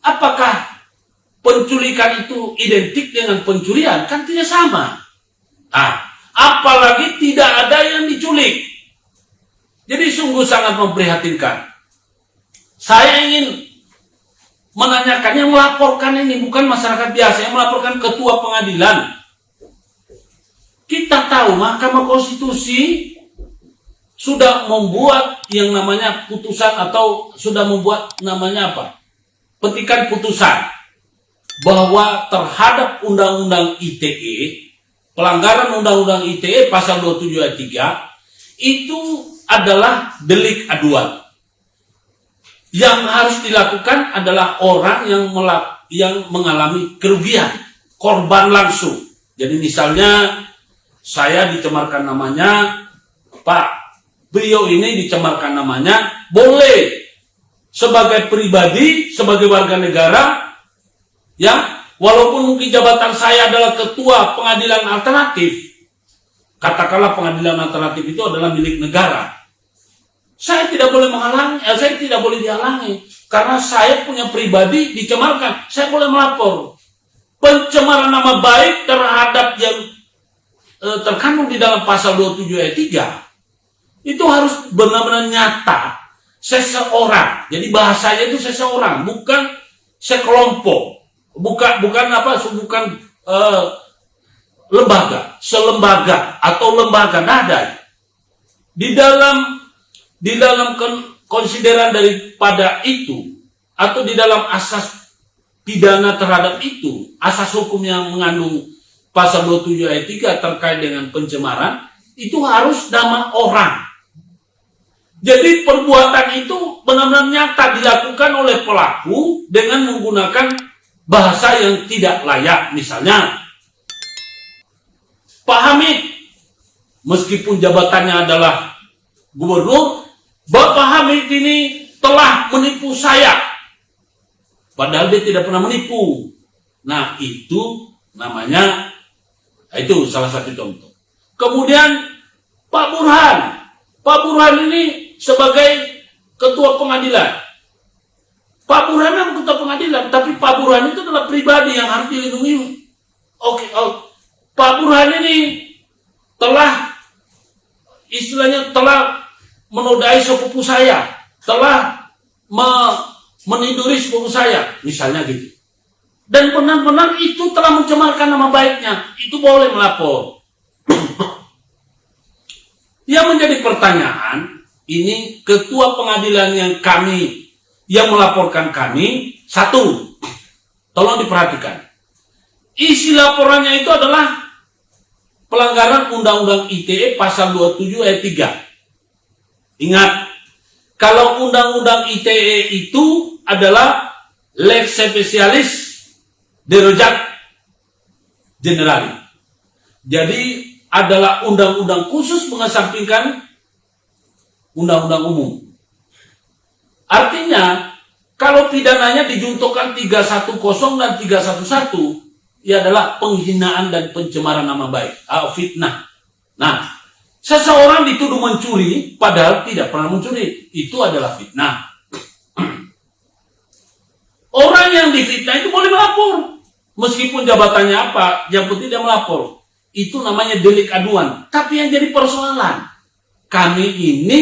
Apakah penculikan itu identik dengan pencurian? Kan tidak sama. Nah, apalagi tidak ada yang diculik. Jadi sungguh sangat memprihatinkan. Saya ingin menanyakan, yang melaporkan ini bukan masyarakat biasa, yang melaporkan ketua pengadilan. Kita tahu Mahkamah Konstitusi sudah membuat yang namanya putusan, atau sudah membuat namanya apa? Petikan putusan bahwa terhadap Undang-Undang ITE, pelanggaran Undang-Undang ITE pasal 27 ayat 3 itu adalah delik aduan. Yang harus dilakukan adalah orang yang mengalami kerugian, korban langsung. Jadi misalnya saya dicemarkan namanya, Pak, beliau ini dicemarkan namanya, boleh sebagai pribadi, sebagai warga negara, ya, walaupun mungkin jabatan saya adalah ketua pengadilan alternatif, katakanlah pengadilan alternatif itu adalah milik negara, saya tidak boleh menghalangi, saya tidak boleh dihalangi, karena saya punya pribadi dicemarkan, saya boleh melapor. Pencemaran nama baik terhadap yang terkandung di dalam pasal 27 ayat 3 itu harus benar-benar nyata, seseorang. Jadi bahasanya itu seseorang, bukan sekelompok. Bukan lembaga, selembaga atau lembaga, nada. Di dalam konsideran daripada itu, atau di dalam asas pidana terhadap itu, asas hukum yang mengandung pasal 27 ayat 3 terkait dengan pencemaran, itu harus nama orang. Jadi perbuatan itu benar-benar nyata dilakukan oleh pelaku dengan menggunakan bahasa yang tidak layak. Misalnya, Pak Hamid, meskipun jabatannya adalah gubernur, Bapak Hamid ini telah menipu saya. Padahal dia tidak pernah menipu. Nah, itu namanya, itu salah satu contoh. Kemudian Pak Burhan ini sebagai ketua pengadilan. Pak Burhan memang ketua pengadilan, tapi Pak Burhan itu adalah pribadi yang harus dilindungi. Pak Burhan ini telah menodai sepupu saya, telah meniduri sepupu saya, misalnya gitu. Dan benar-benar itu telah mencemarkan nama baiknya, itu boleh melapor. Yang menjadi pertanyaan, ini ketua pengadilan yang melaporkan kami, satu, tolong diperhatikan. Isi laporannya itu adalah pelanggaran Undang-Undang ITE pasal 27 ayat 3. Ingat, kalau Undang-Undang ITE itu adalah lex specialis derogat generali. Jadi adalah undang-undang khusus mengesampingkan undang-undang umum. Artinya, kalau pidananya dijuntukkan 310 dan 311, ia adalah penghinaan dan pencemaran nama baik, fitnah. Nah, seseorang dituduh mencuri, padahal tidak pernah mencuri. Itu adalah fitnah. Orang yang difitnah itu boleh melapor. Meskipun jabatannya apa, yang penting dia melapor. Itu namanya delik aduan. Tapi yang jadi persoalan, kami ini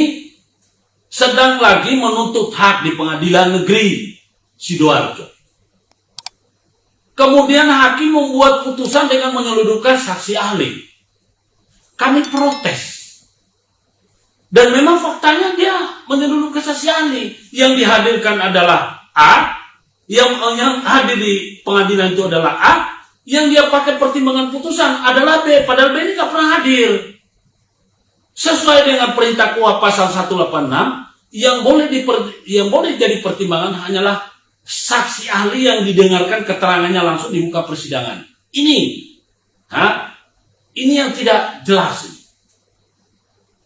sedang lagi menuntut hak di Pengadilan Negeri Sidoarjo. Kemudian hakim membuat putusan dengan menyeludupkan saksi ahli. Kami protes. Dan memang faktanya dia menyeludupkan saksi ahli. Yang dihadirkan adalah A, yang hadir di pengadilan itu adalah A, yang dia pakai pertimbangan putusan adalah B, padahal B ini nggak pernah hadir. Sesuai dengan perintah KUHP pasal 186, yang boleh jadi pertimbangan hanyalah saksi ahli yang didengarkan keterangannya langsung di muka persidangan. Ini yang tidak jelas.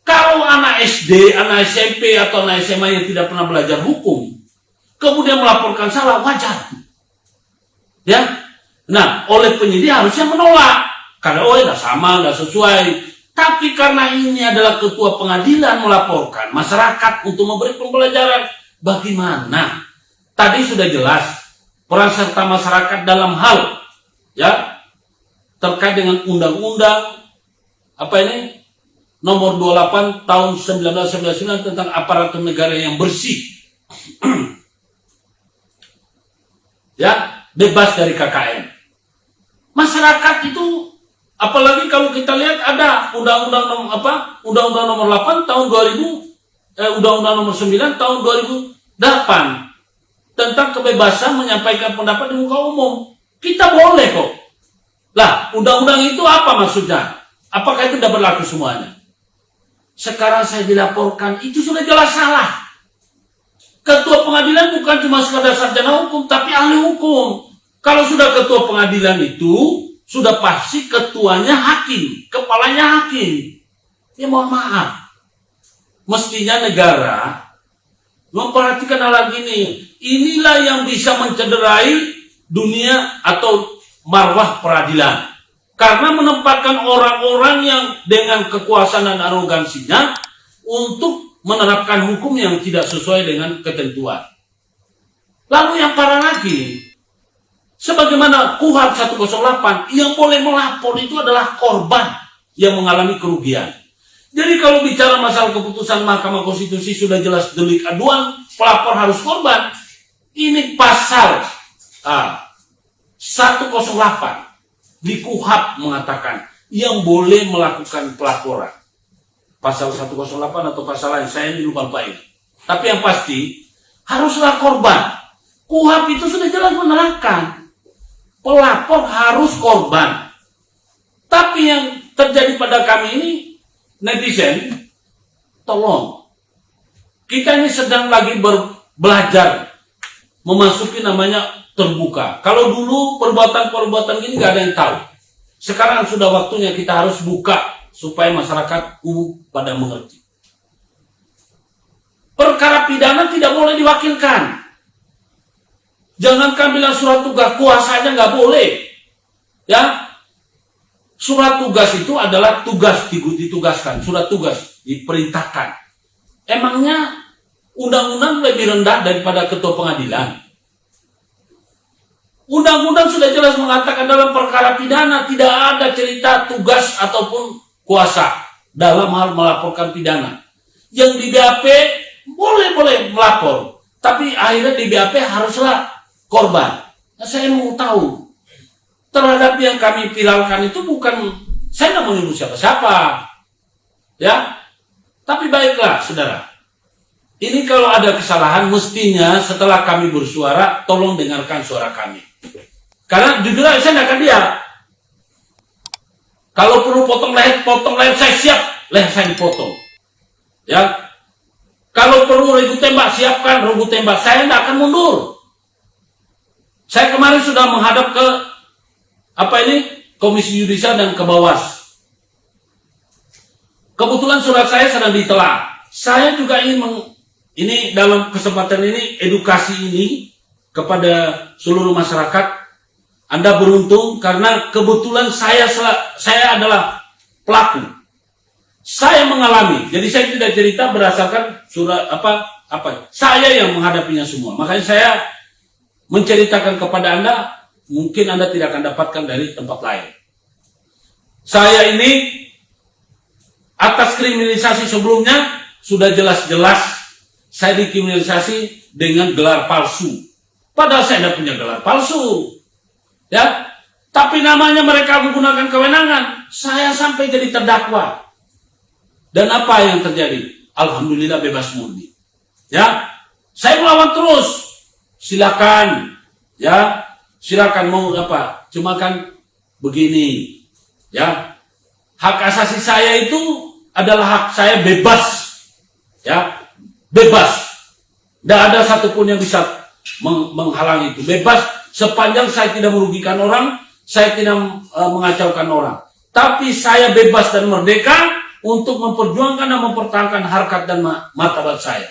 Kalau anak SD, anak SMP atau anak SMA yang tidak pernah belajar hukum, kemudian melaporkan salah, wajar. Ya. Nah, oleh penyidik harusnya menolak. Karena nggak sama, nggak sesuai. Tapi karena ini adalah ketua pengadilan melaporkan masyarakat untuk memberi pembelajaran. Bagaimana? Tadi sudah jelas. peran serta masyarakat dalam hal ya terkait dengan undang-undang nomor 28 tahun 1999 tentang aparatur negara yang bersih. Ya, bebas dari KKN. Masyarakat itu, apalagi kalau kita lihat ada undang-undang nomor 8 tahun 2000, undang-undang nomor 9 tahun 2008 tentang kebebasan menyampaikan pendapat di muka umum. Kita boleh kok. Lah, undang-undang itu apa maksudnya? Apakah itu tidak berlaku semuanya? Sekarang saya dilaporkan, itu sudah jelas salah. Ketua pengadilan bukan cuma sekadar sarjana hukum, tapi ahli hukum. Kalau sudah ketua pengadilan itu, sudah pasti ketuanya hakim, kepalanya hakim. Ya mohon maaf. Mestinya negara memperhatikan hal gini. Inilah yang bisa mencederai dunia atau marwah peradilan. Karena menempatkan orang-orang yang dengan kekuasaan dan arogansinya untuk menerapkan hukum yang tidak sesuai dengan ketentuan. Lalu yang parah lagi, sebagaimana KUHP 108, yang boleh melapor itu adalah korban yang mengalami kerugian. Jadi kalau bicara masalah keputusan Mahkamah Konstitusi sudah jelas delik aduan, pelapor harus korban. Ini pasal 108 di KUHP mengatakan yang boleh melakukan pelaporan. Pasal 108 atau pasal lain, saya lupa ini. Tapi yang pasti haruslah korban. KUHP itu sudah jelas menerangkan pelapor harus korban. Tapi yang terjadi pada kami ini, netizen, tolong. Kita ini sedang lagi belajar memasuki namanya terbuka. Kalau dulu perbuatan-perbuatan gini gak ada yang tahu. Sekarang sudah waktunya kita harus buka supaya masyarakat umum pada mengerti. Perkara pidana tidak boleh diwakilkan. Jangankan bilang surat tugas, kuasa aja nggak boleh. Ya, surat tugas itu adalah tugas ditugaskan, surat tugas diperintahkan. Emangnya undang-undang lebih rendah daripada ketua pengadilan? Undang-undang sudah jelas mengatakan dalam perkara pidana tidak ada cerita tugas ataupun kuasa dalam hal melaporkan pidana. Yang di BAP boleh melapor, tapi akhirnya di BAP haruslah korban. Nah, saya mau tahu terhadap yang kami viralkan itu bukan, saya nggak menyuruh siapa-siapa, ya. Tapi baiklah, saudara. Ini kalau ada kesalahan, mestinya setelah kami bersuara, tolong dengarkan suara kami. Karena jujur aja saya nggak akan diam. Kalau perlu potong leher saya siap, leher saya dipotong. Ya, kalau perlu regu tembak, siapkan regu tembak. Saya nggak akan mundur. Saya kemarin sudah menghadap ke Komisi Yudisial dan ke Bawas. Kebetulan surat saya sedang ditelaah. Saya juga ingin ini dalam kesempatan ini edukasi ini kepada seluruh masyarakat. Anda beruntung karena kebetulan saya adalah pelaku. Saya mengalami. Jadi saya tidak cerita berdasarkan surat saya yang menghadapinya semua. Makanya saya menceritakan kepada Anda, mungkin Anda tidak akan dapatkan dari tempat lain. Saya ini atas kriminalisasi sebelumnya sudah jelas-jelas saya dikriminalisasi dengan gelar palsu. Padahal saya tidak punya gelar palsu. Ya, tapi namanya mereka menggunakan kewenangan. Saya sampai jadi terdakwa. Dan apa yang terjadi? Alhamdulillah bebas murni. Ya, saya melawan terus. Silakan, ya, silakan mau apa? Cuma kan begini, ya, hak asasi saya itu adalah hak saya bebas, ya, bebas. Tidak ada satupun yang bisa menghalangi itu. Bebas sepanjang saya tidak merugikan orang, saya tidak mengacaukan orang. Tapi saya bebas dan merdeka untuk memperjuangkan dan mempertahankan harkat dan martabat saya.